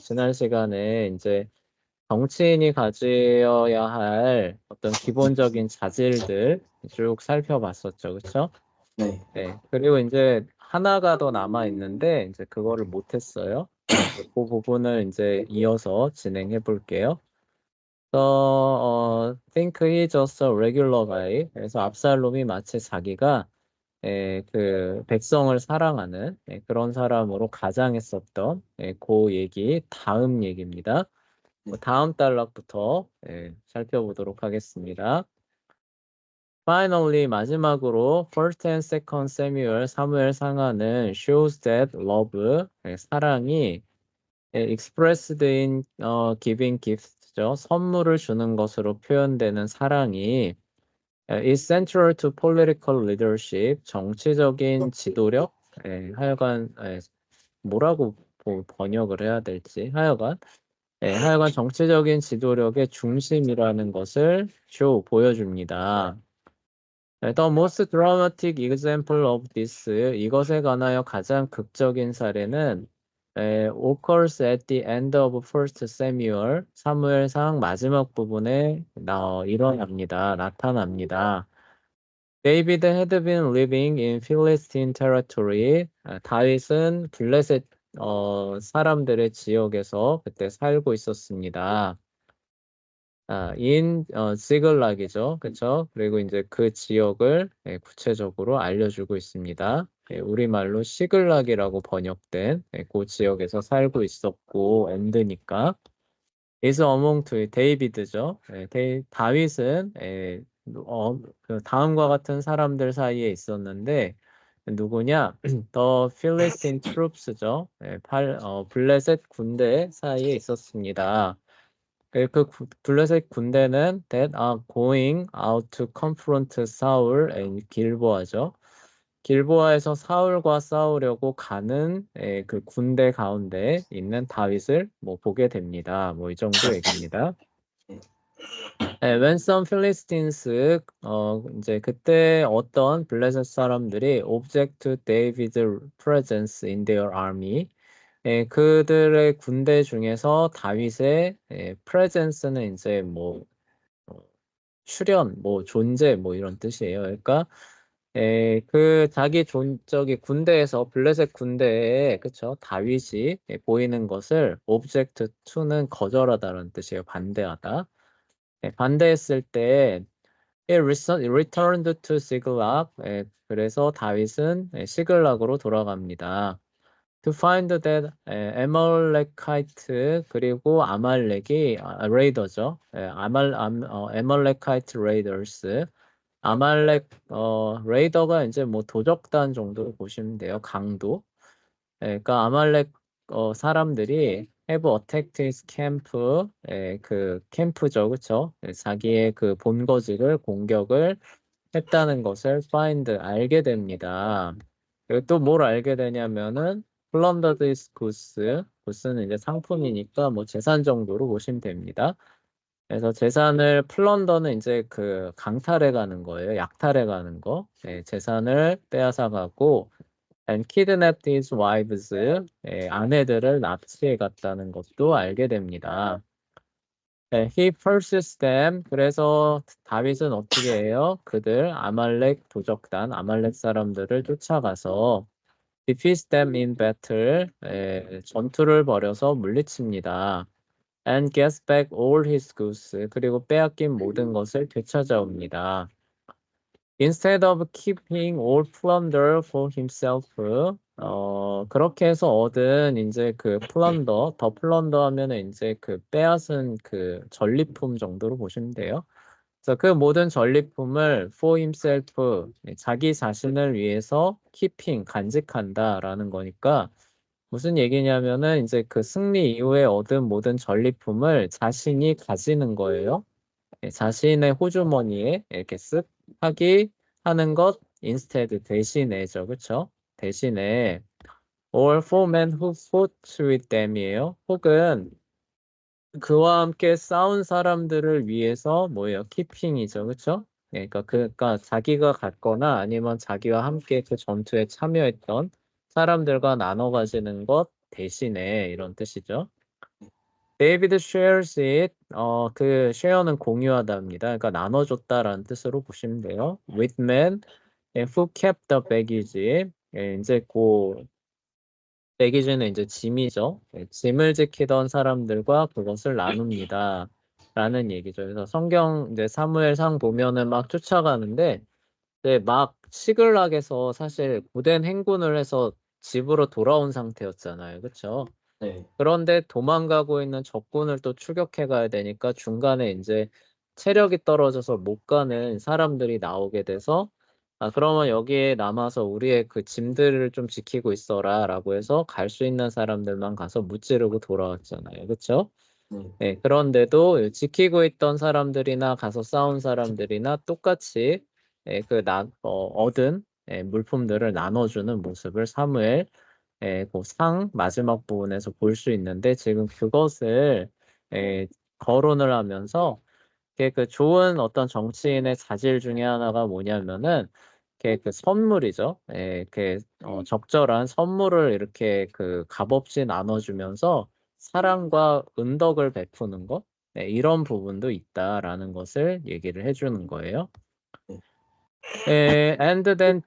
지난 시간에 이제 정치인이 가져야 할 어떤 기본적인 자질들 쭉 살펴봤었죠. 그렇죠? 네. 네. 그리고 이제 하나가 더 남아 있는데 이제 그거를 못 했어요. 그 부분을 이제 이어서 진행해 볼게요. Think he just a regular guy. 그래서 압살롬이 마치 자기가 그 백성을 사랑하는 그런 사람으로 가장했었던 그 얘기 다음 얘기입니다. 네. 다음 단락부터 살펴보도록 하겠습니다. Finally 마지막으로 First and Second Samuel 사무엘 상하는 shows that love 사랑이 expressed in giving gifts죠. 선물을 주는 것으로 표현되는 사랑이 is central to political leadership, 정치적인 지도력, 하여간 뭐라고 번역을 해야 될지 하여간 정치적인 지도력의 중심이라는 것을 보여줍니다. The most dramatic example of this, 이것에 관하여 가장 극적인 사례는 occurs at the end of First Samuel, 사무엘상 마지막 부분에 나타납니다. David had been living in Philistine territory. 다윗은 블레셋 사람들의 지역에서 그때 살고 있었습니다. 시글락이죠. 그렇죠? 그리고 이제 그 지역을 구체적으로 알려주고 있습니다. 우리말로 시글락이라고 번역된 그 지역에서 살고 있었고 엔드니까 is among two 데이비드죠. 다윗은 그 다음과 같은 사람들 사이에 있었는데 누구냐? The Philistine troops죠. 블레셋 군대 사이에 있었습니다. 그 블레셋 군대는 that are going out to confront Saul and 길보아죠. 길보아에서 사울과 싸우려고 가는 그 군대 가운데 있는 다윗을 보게 됩니다. 이 정도 얘기입니다. When some Philistines, 이제 그때 어떤 블레셋 사람들이 object to David's presence in their army, 그들의 군대 중에서 다윗의 presence는 이제 출현, 존재, 이런 뜻이에요. 그러니까 그 저기 군대에서 블레셋 군대에 그쵸 다윗이 보이는 것을 object to는 거절하다는 뜻이에요. 반대하다. 반대했을 때 returned to Siglag. 그래서 다윗은 시글락으로 돌아갑니다. To find that Amalekite 그리고 아말렉이 레이더죠. Amalekite raiders. 아말렉 레이더가 이제 도적단 정도로 보시면 돼요. 강도. 그러니까 아말렉 사람들이 have attacked his camp. 그 캠프죠, 그렇죠? 자기의 그 본거지를 공격을 했다는 것을 알게 됩니다. 그리고 또 뭘 알게 되냐면은 plundered his goods. goods는 이제 상품이니까 재산 정도로 보시면 됩니다. 그래서 재산을 플런더는 이제 그 강탈해 가는 거예요. 약탈해 가는 거. 재산을 빼앗아 가고 and kidnapped his wives. 아내들을 납치해 갔다는 것도 알게 됩니다. he pursues them. 그래서 다윗은 어떻게 해요? 그들 아말렉 도적단, 아말렉 사람들을 쫓아가서 defeats them in battle. 전투를 벌여서 물리칩니다. and gets back all his goods. 그리고 빼앗긴 모든 것을 되찾아옵니다. Instead of keeping all plunder for himself, 그렇게 해서 얻은 이제 그 더 플런더 하면은 이제 그 빼앗은 그 전리품 정도로 보시면 돼요. 그래서 그 모든 전리품을 for himself, 자기 자신을 위해서 간직한다라는 거니까 무슨 얘기냐면은 이제 그 승리 이후에 얻은 모든 전리품을 자신이 가지는 거예요. 자신의 호주머니에 이렇게 쓱 하는 것 instead 대신에죠. 그쵸? 대신에 or for men who fought with them이에요. 혹은 그와 함께 싸운 사람들을 위해서 뭐예요? keeping이죠. 그쵸? 그러니까 자기가 갔거나 아니면 자기와 함께 그 전투에 참여했던 사람들과 나눠 가지는 것 대신에 이런 뜻이죠. David shares it. 그 share는 공유하다입니다. 그러니까 나눠줬다라는 뜻으로 보시면 돼요. With men who kept the baggage. 예, 이제 그 baggage는 이제 짐이죠. 예, 짐을 지키던 사람들과 그것을 나눕니다. 라는 얘기죠. 그래서 성경 이제 사무엘상 보면은 막 쫓아가는데 네, 막 시글락에서 사실 고된 행군을 해서 집으로 돌아온 상태였잖아요. 그렇죠? 네. 그런데 도망가고 있는 적군을 또 추격해 가야 되니까 중간에 이제 체력이 떨어져서 못 가는 사람들이 나오게 돼서 아, 그러면 여기에 남아서 우리의 그 짐들을 좀 지키고 있어라라고 해서 갈 수 있는 사람들만 가서 무찌르고 돌아왔잖아요. 그렇죠? 네. 네, 그런데도 지키고 있던 사람들이나 가서 싸운 사람들이나 똑같이 얻은 물품들을 나눠주는 모습을 사무엘 그상 마지막 부분에서 볼 수 있는데 지금 그것을 거론을 하면서 그 좋은 어떤 정치인의 자질 중에 하나가 뭐냐면은 그 선물이죠. 적절한 선물을 이렇게 그 값없이 나눠주면서 사랑과 은덕을 베푸는 것, 이런 부분도 있다라는 것을 얘기를 해주는 거예요. And then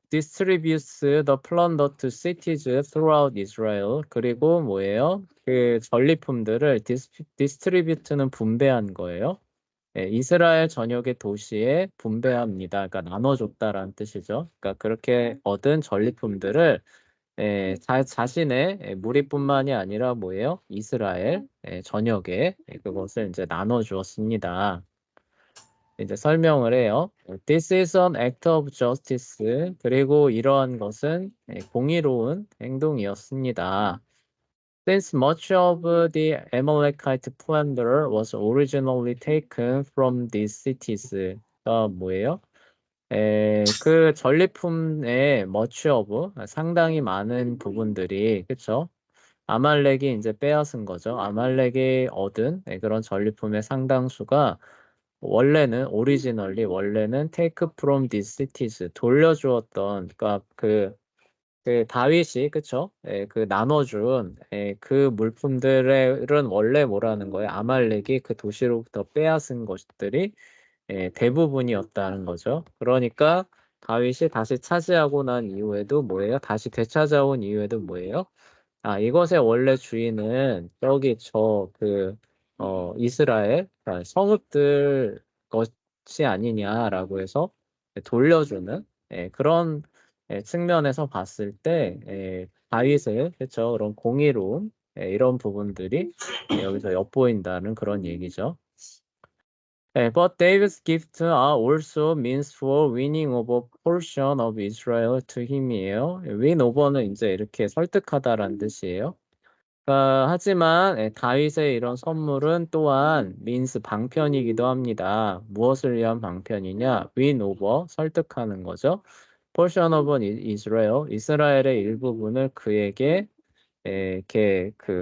distributes the plunder to cities throughout Israel. 그리고 뭐예요? 그 전리품들을 distribute는 분배한 거예요. 이스라엘 전역의 도시에 분배합니다. 그러니까 나눠줬다라는 뜻이죠. 그러니까 그렇게 얻은 전리품들을 자신의 무리뿐만이 아니라 뭐예요? 이스라엘 전역에 그것을 이제 나눠주었습니다. 이제 설명을 해요. This is an act of justice. 그리고 이러한 것은 공의로운 행동이었습니다. Since much of the Amalekite plunder was originally taken from these cities. 뭐예요? 그 전리품의 much of, 상당히 많은 부분들이, 그쵸? 아말렉이 이제 빼앗은 거죠. 아말렉이 얻은 그런 전리품의 상당수가 원래는 take from these cities, 돌려주었던, 그러니까 그 다윗이 그쵸? 그 나눠준 그 물품들은 원래 뭐라는 거예요? 아말렉이 그 도시로부터 빼앗은 것들이 대부분이었다는 거죠. 그러니까 다윗이 다시 차지하고 난 이후에도 뭐예요? 다시 되찾아온 이후에도 뭐예요? 아, 이것의 원래 주인은 저기 이스라엘 그러니까 성읍들 것이 아니냐라고 해서 돌려주는 그런 측면에서 봤을 때 다윗의 그렇죠 그런 공의로움 이런 부분들이 여기서 엿보인다는 그런 얘기죠. But David's gifts are also means for winning over portion of Israel to him이에요. win over는 이제 이렇게 설득하다라는 뜻이에요. 하지만 다윗의 이런 선물은 또한 means 방편이기도 합니다. 무엇을 위한 방편이냐? win over, 설득하는 거죠. portion of Israel, 이스라엘의 일부분을 그에게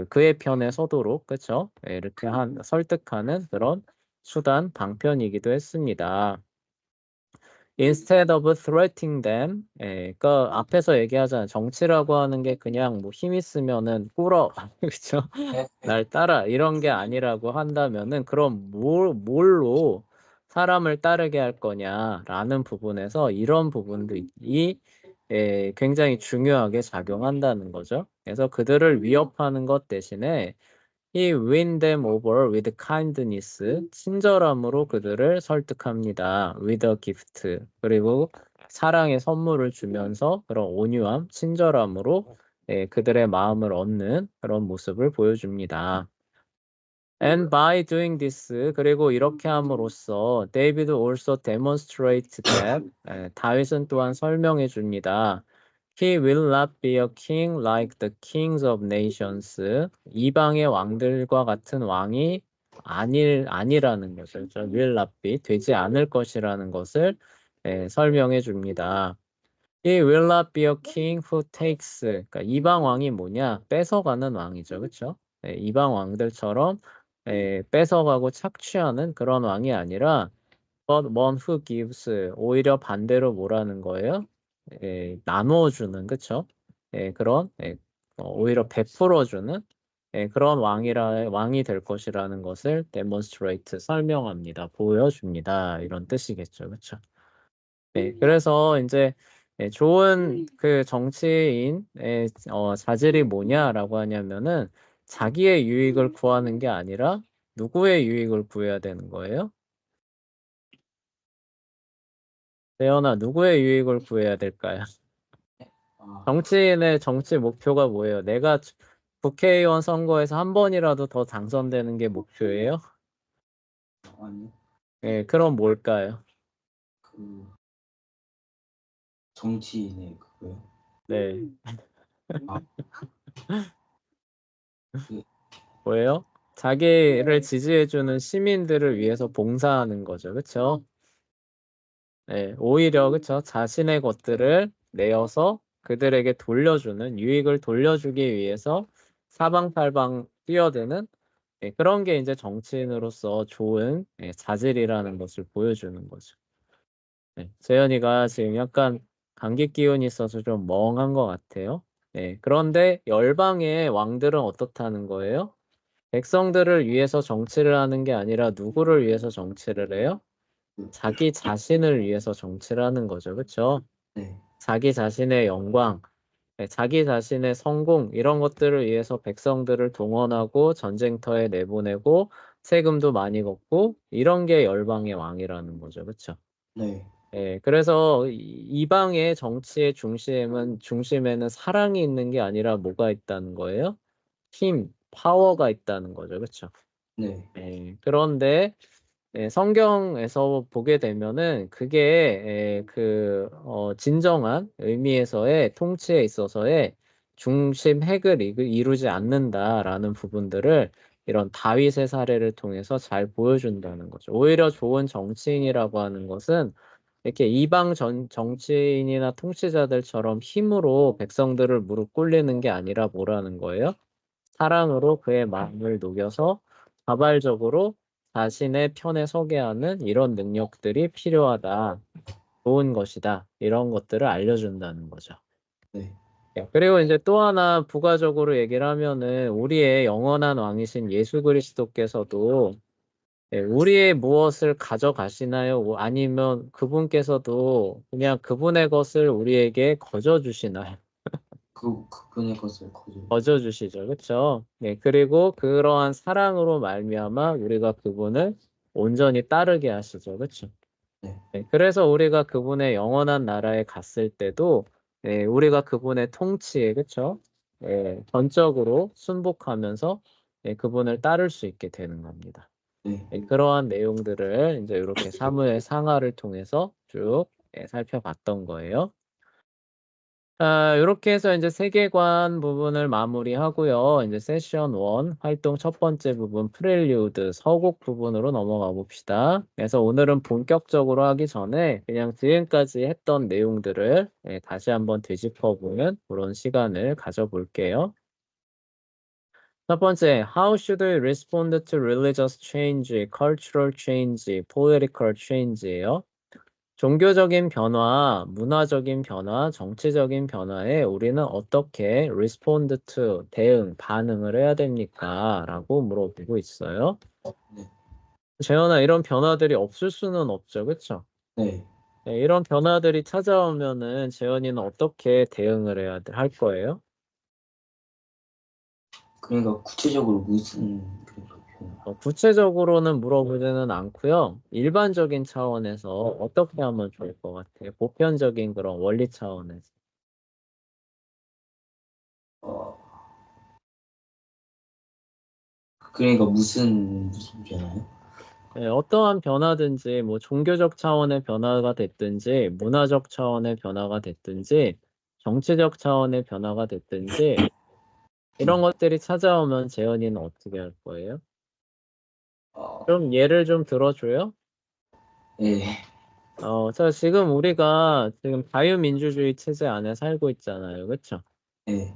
그의 편에 서도록 그쵸? 이렇게 설득하는 그런 수단 방편이기도 했습니다. Instead of threatening them, 그러니까 앞에서 얘기하잖아요. 정치라고 하는 게 그냥 뭐 힘 있으면은 꿇어, 그렇죠? 날 따라 이런 게 아니라고 한다면은 그럼 뭘로 사람을 따르게 할 거냐라는 부분에서 이런 부분들이 굉장히 중요하게 작용한다는 거죠. 그래서 그들을 위협하는 것 대신에 He win them over with kindness. 친절함으로 그들을 설득합니다. With a gift. 그리고 사랑의 선물을 주면서 그런 온유함, 친절함으로 그들의 마음을 얻는 그런 모습을 보여줍니다. And by doing this, 그리고 이렇게 함으로써 David also demonstrates that 다윗은 또한 설명해 줍니다. He will not be a king like the kings of nations. 이방의 왕들과 같은 왕이 아니라는 것을, 그렇죠? will not be, 되지 않을 것이라는 것을 설명해 줍니다. He will not be a king who takes. 그러니까 이방 왕이 뭐냐? 뺏어가는 왕이죠. 그렇죠? 이방 왕들처럼 뺏어가고 착취하는 그런 왕이 아니라 but one who gives. 오히려 반대로 뭐라는 거예요? 나누어주는 그쵸? 그런 오히려 베풀어주는 그런 왕이 될 것이라는 것을 demonstrate 설명합니다. 보여줍니다. 이런 뜻이겠죠. 그렇죠? 그래서 이제 좋은 그 정치인의 자질이 뭐냐라고 하냐면은 자기의 유익을 구하는 게 아니라 누구의 유익을 구해야 되는 거예요? 대현아, 누구의 유익을 구해야 될까요? 정치인의 정치 목표가 뭐예요? 내가 국회의원 선거에서 한 번이라도 더 당선되는 게 목표예요? 아니요. 그럼 뭘까요? 그 정치인의 그거요. 네. 아, 그, 뭐예요? 자기를 지지해주는 시민들을 위해서 봉사하는 거죠. 그쵸? 오히려, 그쵸? 자신의 것들을 내어서 그들에게 돌려주는, 유익을 돌려주기 위해서 사방팔방 뛰어드는 그런 게 이제 정치인으로서 좋은 자질이라는 것을 보여주는 거죠. 재현이가 지금 약간 감기 기운이 있어서 좀 멍한 것 같아요. 그런데 열방의 왕들은 어떻다는 거예요? 백성들을 위해서 정치를 하는 게 아니라 누구를 위해서 정치를 해요? 자기 자신을 위해서 정치를 하는 거죠. 그렇죠? 네. 자기 자신의 영광, 자기 자신의 성공 이런 것들을 위해서 백성들을 동원하고 전쟁터에 내보내고 세금도 많이 걷고 이런 게 열방의 왕이라는 거죠. 그렇죠? 네. 그래서 이방의 정치의 중심에는 사랑이 있는 게 아니라 뭐가 있다는 거예요? 힘, 파워가 있다는 거죠. 그렇죠? 네. 그런데 성경에서 보게 되면은 그게 진정한 의미에서의 통치에 있어서의 중심 핵을 이루지 않는다라는 부분들을 이런 다윗의 사례를 통해서 잘 보여준다는 거죠. 오히려 좋은 정치인이라고 하는 것은 이렇게 이방 정치인이나 통치자들처럼 힘으로 백성들을 무릎 꿇리는 게 아니라 뭐라는 거예요? 사랑으로 그의 마음을 녹여서 자발적으로 자신의 편에 서게 하는 이런 능력들이 필요하다. 좋은 것이다. 이런 것들을 알려준다는 거죠. 네. 그리고 이제 또 하나 부가적으로 얘기를 하면은 우리의 영원한 왕이신 예수 그리스도께서도 우리의 무엇을 가져가시나요? 아니면 그분께서도 그냥 그분의 것을 우리에게 거저 주시나요? 그분의 것을 거저 주시죠. 그렇죠? 그리고 그러한 사랑으로 말미암아 우리가 그분을 온전히 따르게 하시죠. 그렇죠? 네. 그래서 우리가 그분의 영원한 나라에 갔을 때도 우리가 그분의 통치에 그렇죠? 전적으로 순복하면서 그분을 따를 수 있게 되는 겁니다. 네. 그러한 내용들을 이제 이렇게 사무엘 상하를 통해서 쭉 살펴봤던 거예요. 이렇게 해서 이제 세계관 부분을 마무리하고요. 이제 세션 1 활동 첫 번째 부분 프렐류드 서곡 부분으로 넘어가 봅시다. 그래서 오늘은 본격적으로 하기 전에 그냥 지금까지 했던 내용들을 다시 한번 되짚어보는 그런 시간을 가져볼게요. 첫 번째, How should we respond to religious change, cultural change, political change예요. 종교적인 변화, 문화적인 변화, 정치적인 변화에 우리는 어떻게 respond to, 반응을 해야 됩니까? 라고 물어보고 있어요. 네. 재현아, 이런 변화들이 없을 수는 없죠. 그쵸? 네. 이런 변화들이 찾아오면은 재현이는 어떻게 대응을 할 거예요? 그러니까 구체적으로 무슨 구체적으로는 물어보지는 않고요. 일반적인 차원에서 어떻게 하면 좋을 것 같아요? 보편적인 그런 원리 차원에서. 어, 그러니까 무슨 변화요? 어떠한 변화든지 뭐 종교적 차원의 변화가 됐든지 문화적 차원의 변화가 됐든지 정치적 차원의 변화가 됐든지 이런 것들이 찾아오면 재현이는 어떻게 할 거예요? 어, 좀 예를 좀 들어줘요? 예. 지금 우리가 지금 자유민주주의 체제 안에 살고 있잖아요. 그쵸? 예.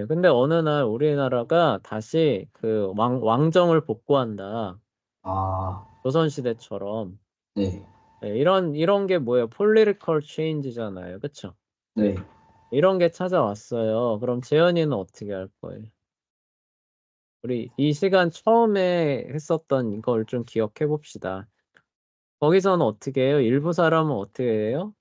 근데 어느 날 우리나라가 다시 그 왕정을 복구한다. 아, 조선시대처럼. 네. 이런 게 뭐예요? political change잖아요. 그쵸? 네. 이런 게 찾아왔어요. 그럼 재현이는 어떻게 할 거예요? 우리 이 시간 처음에 했었던 걸 좀 기억해 봅시다. 거기서는 어떻게 해요? 일부 사람은 어떻게 해요?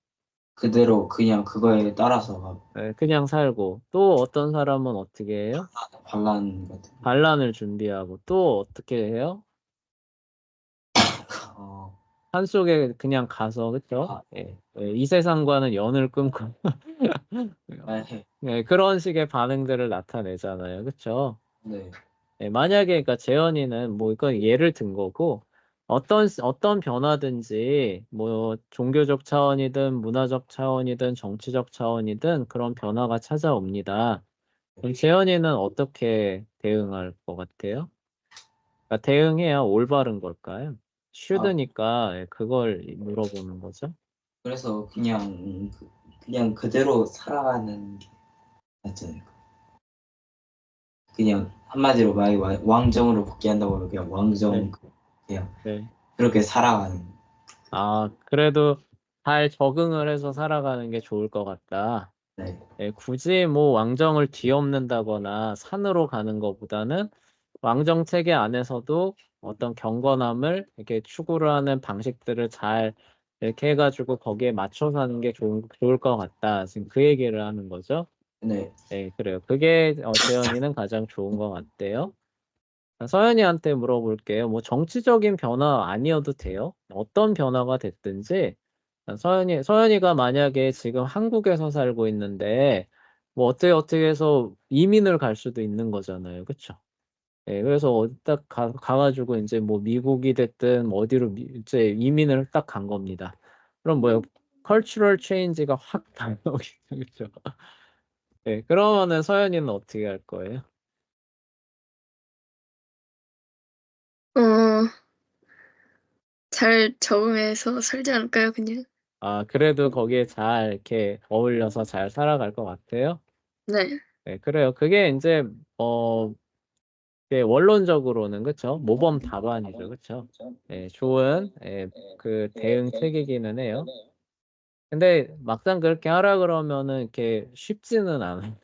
그대로 그냥 그거에 따라서 막 네, 그냥 살고 또 어떤 사람은 어떻게 해요? 반란 같은 거. 반란을 준비하고 또 어떻게 해요? 어, 산속에 그냥 가서 그쵸? 아, 예, 예, 이 세상과는 연을 끊고 네, 네, 그런 식의 반응들을 나타내잖아요. 그쵸? 네, 네, 만약에 그러니까 재현이는 뭐 이건 예를 든 거고 어떤 변화든지 뭐 종교적 차원이든 문화적 차원이든 정치적 차원이든 그런 변화가 찾아옵니다. 그럼 재현이는 어떻게 대응할 것 같아요? 그러니까 대응해야 올바른 걸까요? 아, 슈드니까 예, 그걸 물어보는 거죠. 그래서 그냥 그대로 살아가는 게 낫잖아요. 그냥 한마디로 말해 왕정으로 복귀한다고 하면 그냥 네, 왕정 그냥 네. 그렇게 살아가는. 아, 그래도 잘 적응을 해서 살아가는 게 좋을 것 같다. 네, 예, 굳이 뭐 왕정을 뒤엎는다거나 산으로 가는 것보다는 왕정 체계 안에서도 어떤 경건함을 이렇게 추구를 하는 방식들을 잘 이렇게 해가지고 거기에 맞춰 사는 게 좋을 것 같다. 지금 그 얘기를 하는 거죠. 네, 네, 그래요. 그게 재현이는 가장 좋은 것 같대요. 서현이한테 물어볼게요. 뭐 정치적인 변화 아니어도 돼요. 어떤 변화가 됐든지 서현이가 만약에 지금 한국에서 살고 있는데 뭐 어떻게 해서 이민을 갈 수도 있는 거잖아요. 그쵸? 예, 그래서 딱 가가지고 이제 뭐 미국이 됐든 뭐 어디로 이제 이민을 딱 간 겁니다. 그럼 뭐요? 컬처럴 체인지가 확 달라오겠죠. 그쵸? 예, 그러면은 서현이는 어떻게 할 거예요? 어, 잘 적응해서 살지 않을까요, 그냥? 아, 그래도 거기에 잘 이렇게 어울려서 잘 살아갈 것 같아요? 네, 네, 그래요. 그게 이제, 원론적으로는, 그쵸? 모범 답안이죠. 그쵸? 예, 좋은, 그 대응책이기는 해요. 근데 막상 그렇게 하라 그러면은 이렇게 쉽지는 않아요.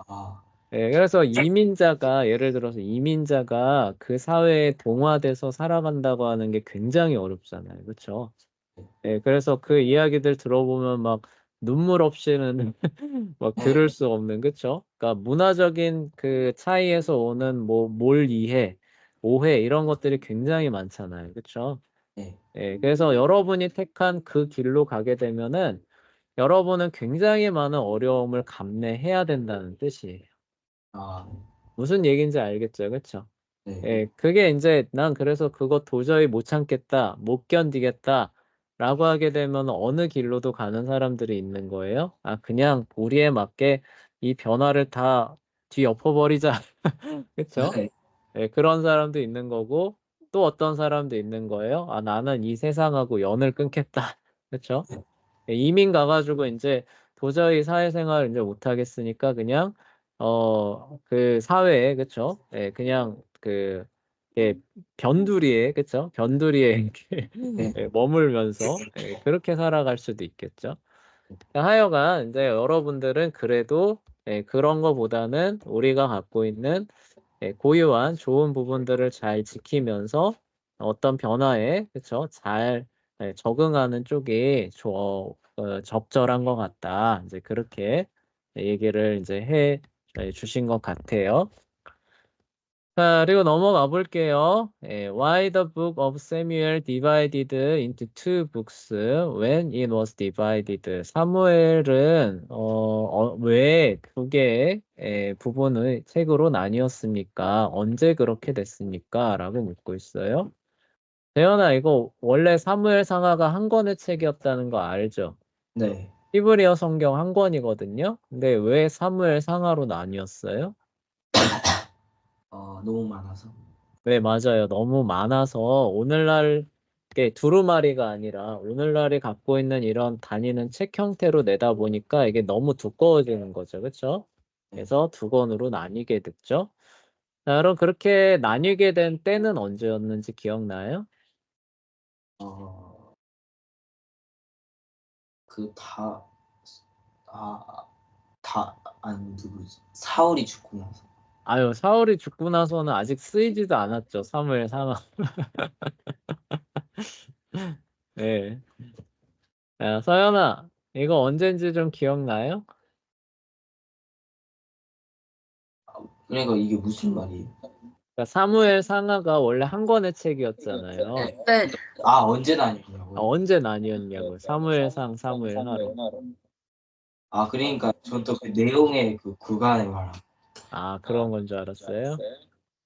아, 예, 그래서 예를 들어서 이민자가 그 사회에 동화돼서 살아간다고 하는 게 굉장히 어렵잖아요. 그쵸? 예, 그래서 그 이야기들 들어보면 막 눈물 없이는 막 들을 수 없는, 그쵸? 그러니까 문화적인 그 차이에서 오는 뭐 뭘 이해, 오해 이런 것들이 굉장히 많잖아요. 그쵸? 네, 예, 그래서 여러분이 택한 그 길로 가게 되면은 여러분은 굉장히 많은 어려움을 감내해야 된다는 뜻이에요. 아, 무슨 얘기인지 알겠죠? 그쵸? 네, 예, 그게 이제 난 그래서 그거 도저히 못 참겠다, 못 견디겠다, 라고 하게 되면 어느 길로도 가는 사람들이 있는 거예요. 아, 그냥 우리에 맞게 이 변화를 다 뒤엎어버리자. 그쵸? 네, 예, 그런 사람도 있는 거고, 또 어떤 사람도 있는 거예요. 아, 나는 이 세상하고 연을 끊겠다. 그쵸? 예, 이민 가가지고 이제 도저히 사회생활 이제 못 하겠으니까 그냥 그 사회에 그쵸? 예, 그냥 그 예, 변두리에 그쵸? 변두리에 이렇게 네, 예, 머물면서 예, 그렇게 살아갈 수도 있겠죠. 하여간 이제 여러분들은 그래도 예, 그런 거보다는 우리가 갖고 있는 고유한 좋은 부분들을 잘 지키면서 어떤 변화에 그쵸? 잘 적응하는 쪽이 적절한 것 같다. 이제 그렇게 얘기를 이제 주신 것 같아요. 자, 그리고 넘어가 볼게요. Why the book of Samuel divided into two books when it was divided? 사무엘은 왜 두 개의 부분의 책으로 나뉘었습니까? 언제 그렇게 됐습니까? 라고 묻고 있어요. 대현아, 이거 원래 사무엘 상하가 한 권의 책이었다는 거 알죠? 네. 히브리어 성경 한 권이거든요. 근데 왜 사무엘 상하로 나뉘었어요? 너무 많아서. 네, 맞아요. 너무 많아서 오늘날 게 두루마리가 아니라 오늘날이 갖고 있는 이런 다니는 책 형태로 내다 보니까 이게 너무 두꺼워지는 거죠. 그렇죠? 네. 그래서 두 권으로 나뉘게 됐죠. 자, 그럼 그렇게 나뉘게 된 때는 언제였는지 기억나요? 어, 그 아, 아니 누구지? 사울이 죽고 나서. 아유, 사울이 죽고 나서는 아직 쓰이지도 않았죠. 사무엘 상하. 네. 야, 서연아, 이거 언젠지 좀 기억나요? 그러니까 이게 무슨 말이에요? 그러니까 사무엘 상하가 원래 한 권의 책이었잖아요. 네. 아, 언제 다녔냐고요? 언제 나뉘었냐고요. 사무엘 상, 사무엘 하로. 아, 그러니까 전 또 그 내용의 그 구간을 말함. 아, 그런 건 줄 알았어요.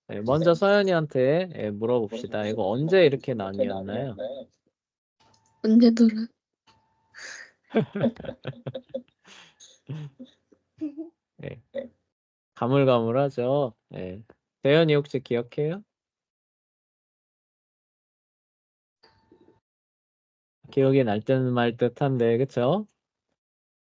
네, 먼저 서연이한테 물어봅시다. 이거 언제 이렇게 나뉘었나요? 언제더라? 네, 가물가물하죠. 네. 대현이 혹시 기억해요? 기억이 날 듯 말 듯한데, 그쵸?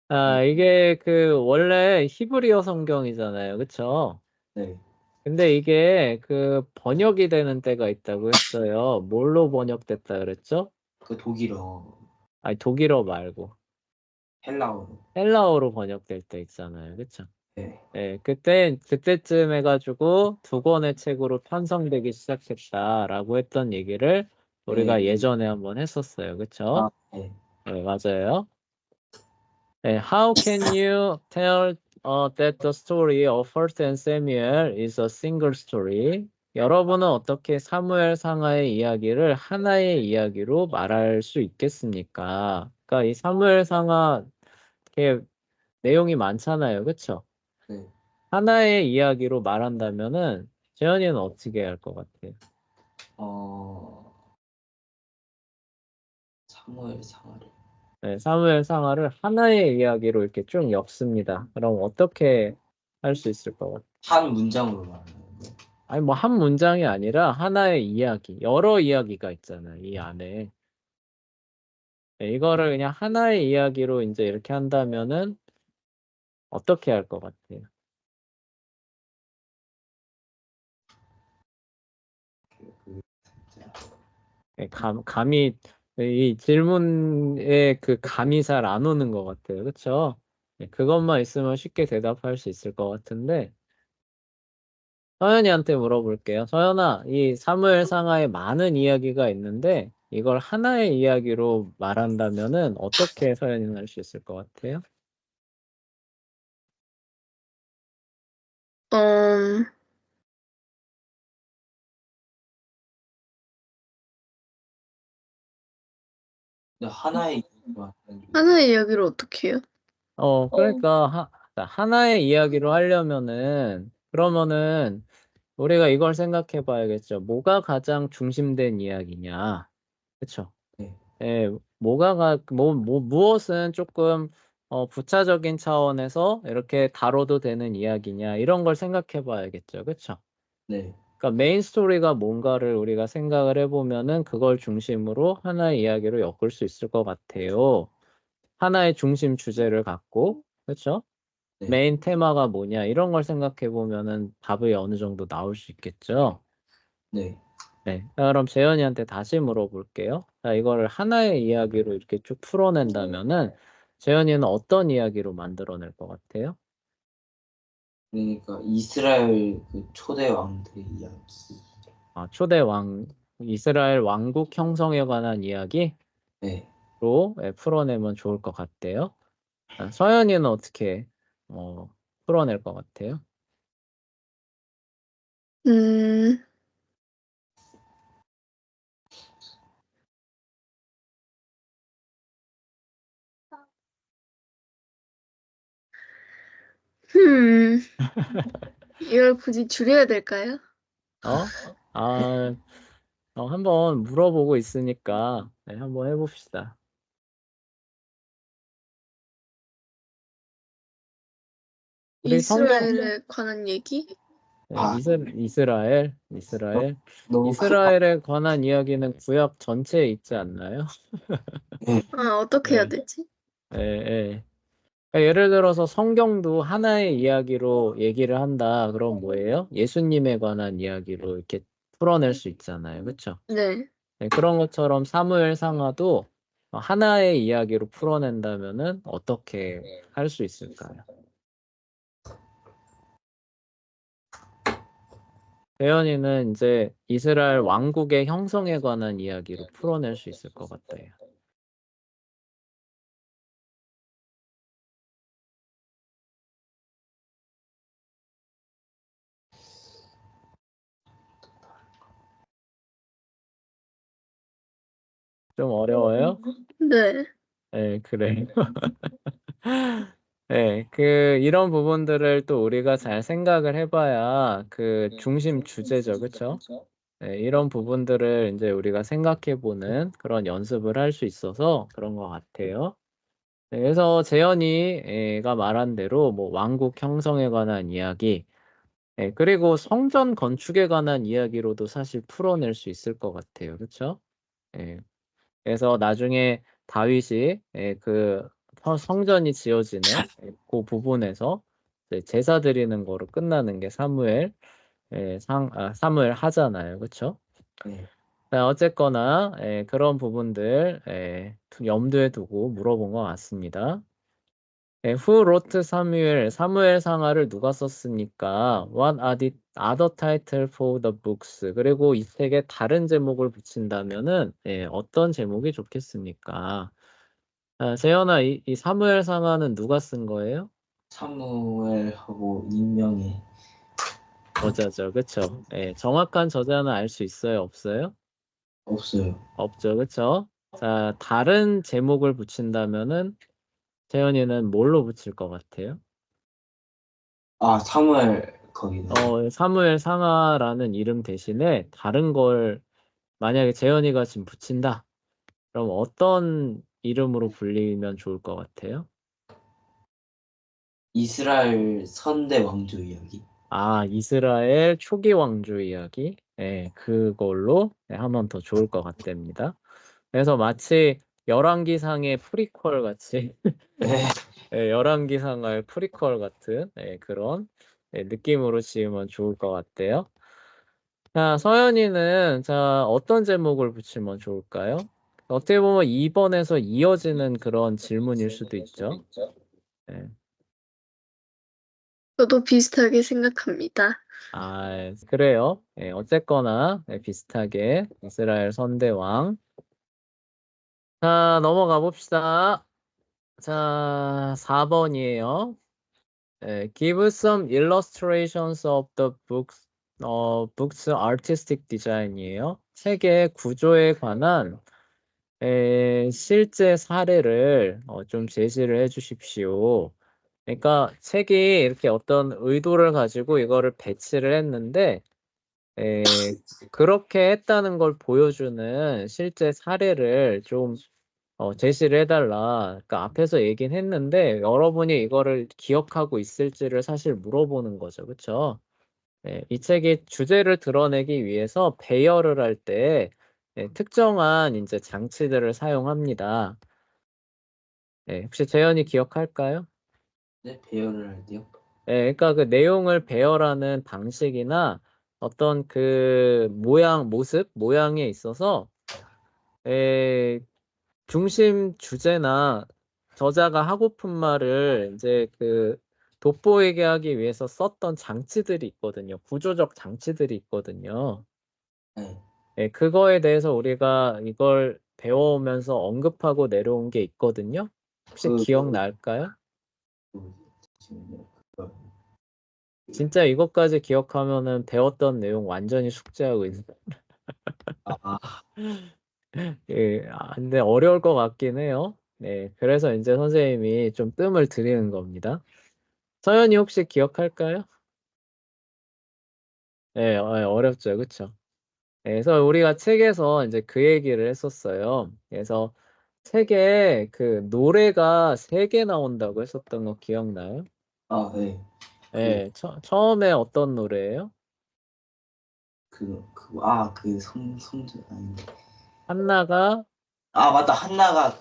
아, 이게 그 원래 히브리어 성경이잖아요. 그쵸? 네. 근데 이게 그 번역이 되는 때가 있다고 했어요. 뭘로 번역됐다 그랬죠? 그 독일어, 아니, 독일어 말고 헬라어로. 헬라어로 번역될 때 있잖아요. 그쵸? 네. 네, 그때쯤 해가지고 두 권의 책으로 편성되기 시작했다라고 했던 얘기를 우리가 네. 예전에 한번 했었어요. 그쵸? 아, 네. 네, 맞아요. 네, How can you tell that the story of First and Samuel is a single story? 여러분은 어떻게 사무엘 상하의 이야기를 하나의 이야기로 말할 수 있겠습니까? 그러니까 이 사무엘 상하 이렇게 내용이 많잖아요. 그쵸? 네. 하나의 이야기로 말한다면은 재현이는 어떻게 할 것 같아요? 어, 사무엘 상하를. 네, 사무엘 상하를 하나의 이야기로 이렇게 쭉 엮습니다. 그럼 어떻게 할 수 있을 것 같아요? 한 문장으로 말하는 거예요. 아니 뭐 한 문장이 아니라 하나의 이야기, 여러 이야기가 있잖아요. 이 안에. 네, 이거를 그냥 하나의 이야기로 이제 이렇게 한다면은 어떻게 할 것 같아요? 그 진짜. 네, 감이 이 질문에 그 감이 잘 안 오는 것 같아요. 그렇죠? 그것만 있으면 쉽게 대답할 수 있을 것 같은데 서연이한테 물어볼게요. 서연아, 이 사무엘 상하에 많은 이야기가 있는데 이걸 하나의 이야기로 말한다면은 어떻게 서연이는 할 수 있을 것 같아요? 음, 근데 하나의 이유가 하나의 이야기를 어떻게 해요? 그러니까 하나의 이야기로 하려면은 그러면은 우리가 이걸 생각해 봐야겠죠. 뭐가 가장 중심된 이야기냐. 그렇죠? 네. 예, 무엇은 조금 부차적인 차원에서 이렇게 다뤄도 되는 이야기냐 이런 걸 생각해 봐야겠죠. 그렇죠? 네. 그러니까 메인 스토리가 뭔가를 우리가 생각을 해보면은 그걸 중심으로 하나의 이야기로 엮을 수 있을 것 같아요. 하나의 중심 주제를 갖고, 그렇죠? 네. 메인 테마가 뭐냐 이런 걸 생각해 보면은 답이 어느 정도 나올 수 있겠죠. 네. 네, 자, 그럼 재현이한테 다시 물어볼게요. 자, 이거를 하나의 이야기로 이렇게 쭉 풀어낸다면은 재현이는 어떤 이야기로 만들어낼 것 같아요? 그러니까 이스라엘 그 초대 왕들의 이야기. 아, 초대 왕, 이스라엘 왕국 형성에 관한 이야기로 네. 풀어내면 좋을 것 같대요. 아, 서현이는 어떻게 어, 풀어낼 것 같아요? 음, 음, 이걸 굳이 줄여야 될까요? 어? 아, 한번 물어보고 있으니까 네, 한번 해봅시다. 우리 성경 이스라엘에 관한 얘기? 네, 아, 이스라엘. 너무 크다. 이스라엘에 관한 이야기는 구약 전체에 있지 않나요? 네. 아, 어떻게 해야 네, 되지? 예, 예. 그러니까 예를 들어서 성경도 하나의 이야기로 얘기를 한다. 그럼 뭐예요? 예수님에 관한 이야기로 이렇게 풀어낼 수 있잖아요. 그렇죠? 네. 네, 그런 것처럼 사무엘 상하도 하나의 이야기로 풀어낸다면은 어떻게 할 수 있을까요? 재현이는 이제 이스라엘 왕국의 형성에 관한 이야기로 풀어낼 수 있을 것 같아요. 좀 어려워요? 네. 네, 그래요. 네, 이런 부분들을 또 우리가 잘 생각을 해봐야 그 중심 주제죠, 그쵸? 네, 이런 부분들을 이제 우리가 생각해보는 그런 연습을 할 수 있어서 그런 것 같아요. 네, 그래서 재현이가 말한 대로 뭐 왕국 형성에 관한 이야기, 그리고 성전 건축에 관한 이야기로도 사실 풀어낼 수 있을 것 같아요, 그쵸? 예, 그래서 나중에 다윗이 성전이 지어지는 그 부분에서 이제 제사 드리는 거로 끝나는 게 사무엘 하잖아요. 그쵸? 네. 자, 어쨌거나 그런 부분들 염두에 두고 물어본 것 같습니다. Who wrote 사무엘 상하를 누가 썼습니까? What are the other title for the books? 그리고 이 책에 다른 제목을 붙인다면은 어떤 제목이 좋겠습니까? 재현아, 이 사무엘 상하는 누가 쓴 거예요? 사무엘하고 인명의 저자죠, 그쵸? 정확한 저자는 알 수 있어요, 없어요? 없어요. 없죠, 그쵸? 자, 다른 제목을 붙인다면은 재현이는 뭘로 붙일 것 같아요? 아, 사무엘 거기다. 사무엘 상하라는 이름 대신에 다른 걸 만약에 재현이가 지금 붙인다. 그럼 어떤 이름으로 불리면 좋을 것 같아요? 이스라엘 선대 왕조 이야기. 아, 이스라엘 초기 왕조 이야기. 그걸로 하면 더 좋을 것 같답니다. 그래서 마치 열왕기상의 프리퀄 같이 네. 열왕기상의 프리퀄 같은 그런 느낌으로 지으면 좋을 것 같아요. 자, 서연이는 어떤 제목을 붙이면 좋을까요? 어떻게 보면 2번에서 이어지는 그런 질문일 수도 있죠. 네. 저도 비슷하게 생각합니다. 아, 그래요. 어쨌거나 비슷하게 이스라엘 선대왕. 자, 넘어가 봅시다. 자, 4번이에요. Give some illustrations of the book's artistic design이에요. 책의 구조에 관한 실제 사례를 좀 제시를 해 주십시오. 그러니까 책이 이렇게 어떤 의도를 가지고 이거를 배치를 했는데 그렇게 했다는 걸 보여주는 실제 사례를 좀 제시를 해달라. 그러니까 앞에서 얘기는 했는데 여러분이 이거를 기억하고 있을지를 사실 물어보는 거죠. 그렇죠? 이 책이 주제를 드러내기 위해서 배열을 할 때 특정한 이제 장치들을 사용합니다. 혹시 재현이 기억할까요? 네, 배열을 할 때요. 그러니까 그 내용을 배열하는 방식이나 어떤 그 모양에 있어서 중심 주제나 저자가 하고픈 말을 이제 돋보이게 하기 위해서 썼던 장치들이 있거든요. 구조적 장치들이 있거든요. 네. 그거에 대해서 우리가 이걸 배워오면서 언급하고 내려온 게 있거든요. 혹시 그, 기억날까요? 잠시만요. 그거. 진짜 이것까지 기억하면은 배웠던 내용 완전히 숙제하고 있는. 아, 근데 어려울 것 같긴 해요. 그래서 이제 선생님이 좀 뜸을 들이는 겁니다. 서연이 혹시 기억할까요? 어렵죠, 그쵸? 그래서 우리가 책에서 이제 그 얘기를 했었어요. 그래서 책에 그 노래가 3개 나온다고 했었던 거 기억나요? 아, 네. 그, 처음에 어떤 노래예요? 성전 아닌데. 한나가 아, 맞다. 한나가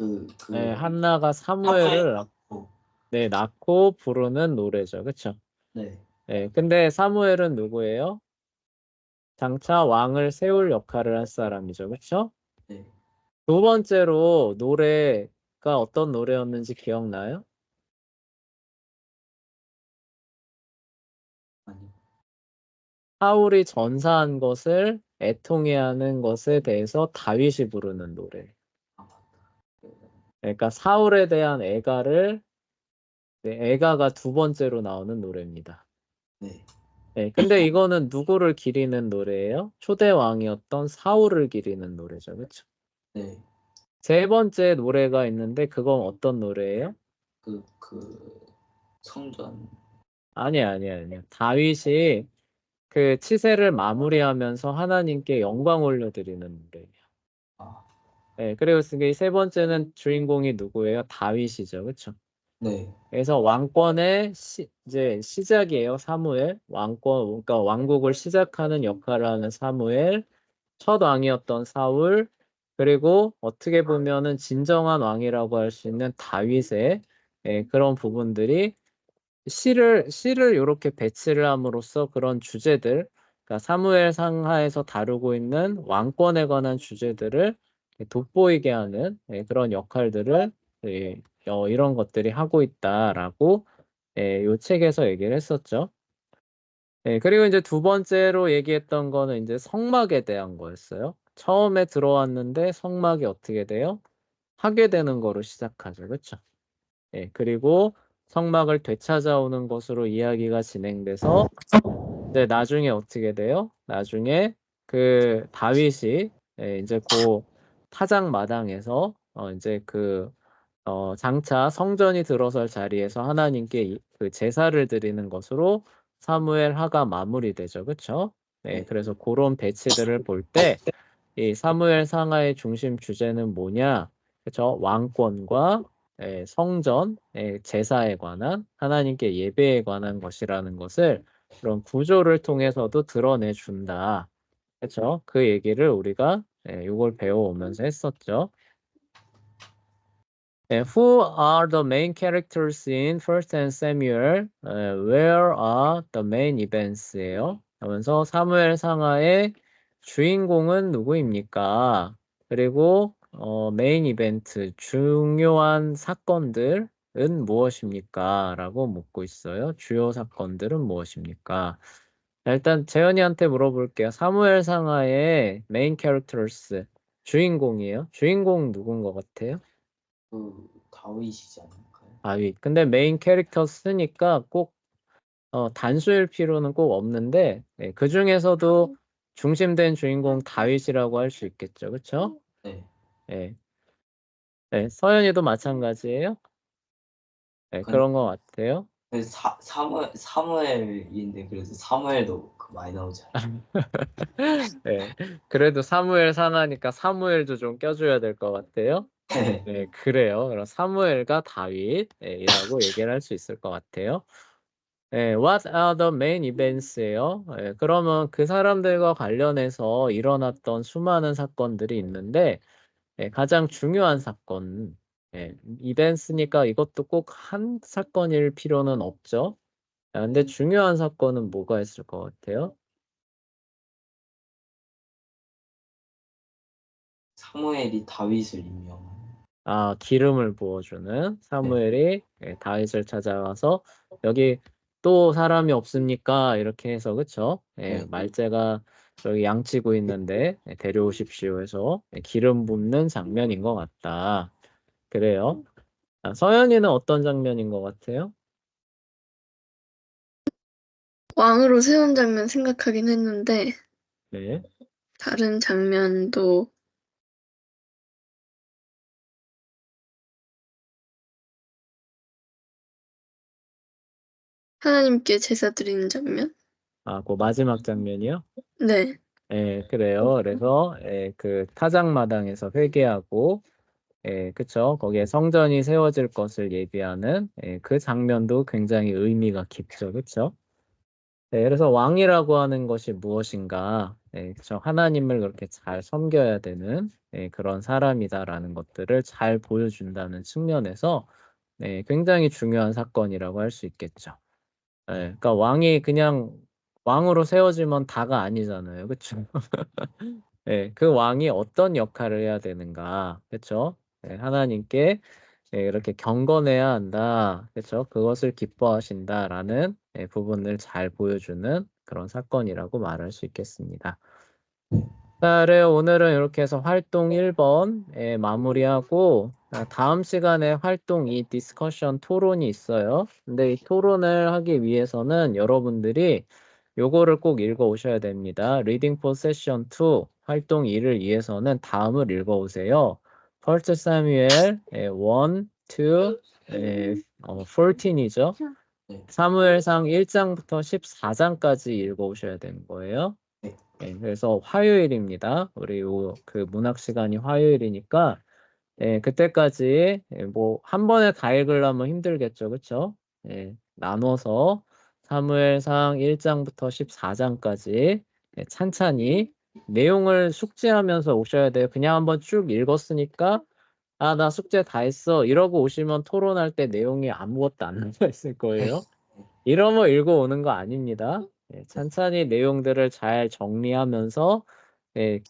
한나가 사무엘 사무엘을 낳고. 낳고 부르는 노래죠, 그쵸? 네. 근데 사무엘은 누구예요? 장차 왕을 세울 역할을 할 사람이죠, 그쵸? 네. 두 번째로 노래가 어떤 노래였는지 기억나요? 아니. 사울이 전사한 것을 애통해하는 것에 대해서 다윗이 부르는 노래. 아, 맞다. 그러니까 사울에 대한 애가를 애가가 두 번째로 나오는 노래입니다. 네. 네, 근데 이거는 누구를 기리는 노래예요? 초대 왕이었던 사울을 기리는 노래죠, 그렇죠? 네. 세 번째 노래가 있는데 그건 어떤 노래예요? 그 성전. 아니야. 다윗이 그 치세를 마무리하면서 하나님께 영광 올려드리는 노래예요. 아, 네, 그리고 이세 번째는 주인공이 누구예요? 다윗이죠, 그렇죠? 네. 그래서 왕권의 이제 시작이에요. 사무엘 그러니까 왕국을 시작하는 역할을 하는 사무엘, 첫 왕이었던 사울, 그리고 어떻게 보면은 진정한 왕이라고 할 수 있는 다윗의 그런 부분들이 시를 이렇게 배치를 함으로써 그런 주제들, 그러니까 사무엘 상하에서 다루고 있는 왕권에 관한 주제들을 돋보이게 하는 그런 역할들을 이런 것들이 하고 있다라고 이 책에서 얘기를 했었죠. 그리고 이제 두 번째로 얘기했던 거는 이제 성막에 대한 거였어요. 처음에 들어왔는데 성막이 어떻게 돼요? 하게 되는 거로 시작하죠. 그렇죠? 그리고 성막을 되찾아오는 것으로 이야기가 진행돼서 이제 나중에 어떻게 돼요? 나중에 그 다윗이 이제 그 타작 마당에서 이제 장차 성전이 들어설 자리에서 하나님께 그 제사를 드리는 것으로 사무엘 하가 마무리되죠. 그렇죠? 네. 그래서 그런 배치들을 볼 때 이 사무엘 상하의 중심 주제는 뭐냐? 그렇죠? 왕권과 성전, 제사에 관한 하나님께 예배에 관한 것이라는 것을 그런 구조를 통해서도 드러내 준다. 그렇죠? 그 얘기를 우리가 이걸 배워오면서 했었죠. Who are the main characters in First and Samuel? Where are the main events예요. 그러면서 사무엘 상하의 주인공은 누구입니까? 그리고 메인 이벤트, 중요한 사건들은 무엇입니까? 라고 묻고 있어요. 주요 사건들은 무엇입니까? 자, 일단 재현이한테 물어볼게요. 사무엘 상하의 메인 캐릭터스 주인공이에요. 주인공 누군 것 같아요? 다윗이지 않을까요? 다윗. 근데 메인 캐릭터 쓰니까 꼭 단수일 필요는 꼭 없는데 그 중에서도 중심된 주인공 다윗이라고 할 수 있겠죠. 그렇죠? 네. 네. 서연이도 마찬가지예요. 근데 그런 것 같아요. 사무엘인데 그래서 사무엘도 많이 나오지 않아요? 네. 그래도 사무엘 상하니까 사무엘도 좀 껴줘야 될 것 같아요. 네. 네, 그래요. 그럼 사무엘과 다윗이라고 얘기를 할 수 있을 것 같아요. What are the main events예요? 그러면 그 사람들과 관련해서 일어났던 수많은 사건들이 있는데 가장 중요한 사건, events니까 이것도 꼭 한 사건일 필요는 없죠. 근데 중요한 사건은 뭐가 있을 것 같아요? 사무엘이 다윗을 임명한. 기름을 부어주는 네. 사무엘이 다윗을 찾아와서 여기 또 사람이 없습니까? 이렇게 해서 그쵸? 네. 말제가 여기 양치고 있는데 데려오십시오 해서 기름 붓는 장면인 것 같다. 그래요. 서연이는 어떤 장면인 것 같아요? 왕으로 세운 장면 생각하긴 했는데, 네. 다른 장면도 하나님께 제사 드리는 장면? 그 마지막 장면이요? 네. 그래요. 그래서 그 타작마당에서 회개하고 그쵸. 거기에 성전이 세워질 것을 예비하는 그 장면도 굉장히 의미가 깊죠. 그쵸? 그래서 왕이라고 하는 것이 무엇인가? 그쵸. 하나님을 그렇게 잘 섬겨야 되는 그런 사람이다라는 것들을 잘 보여준다는 측면에서 굉장히 중요한 사건이라고 할 수 있겠죠. 그러니까 왕이 그냥 왕으로 세워지면 다가 아니잖아요. 그쵸? 그 왕이 어떤 역할을 해야 되는가, 그렇죠? 하나님께 이렇게 경건해야 한다, 그렇죠? 그것을 기뻐하신다라는 부분을 잘 보여주는 그런 사건이라고 말할 수 있겠습니다. 자, 그래요. 오늘은 이렇게 해서 활동 1번 마무리하고 다음 시간에 활동 2 디스커션 토론이 있어요. 근데 이 토론을 하기 위해서는 여러분들이 요거를 꼭 읽어 오셔야 됩니다. Reading for Session 2 활동 2를 위해서는 다음을 읽어 오세요. 1 사무엘 1, 2, 14이죠. 네. 사무엘상 1장부터 14장까지 읽어 오셔야 되는 거예요. 네, 그래서 화요일입니다. 우리 그 문학 시간이 화요일이니까 그때까지 뭐 한 번에 다 읽으려면 힘들겠죠, 그렇죠? 나눠서 사무엘상 1장부터 14장까지 찬찬히 내용을 숙지하면서 오셔야 돼요. 그냥 한번 쭉 읽었으니까 아, 나 숙제 다 했어. 이러고 오시면 토론할 때 내용이 아무것도 안 남아 있을 거예요. 이러면 읽어 오는 거 아닙니다. 찬찬히 내용들을 잘 정리하면서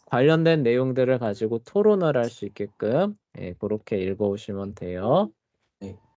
관련된 내용들을 가지고 토론을 할 수 있게끔 그렇게 읽어 오시면 돼요. 네.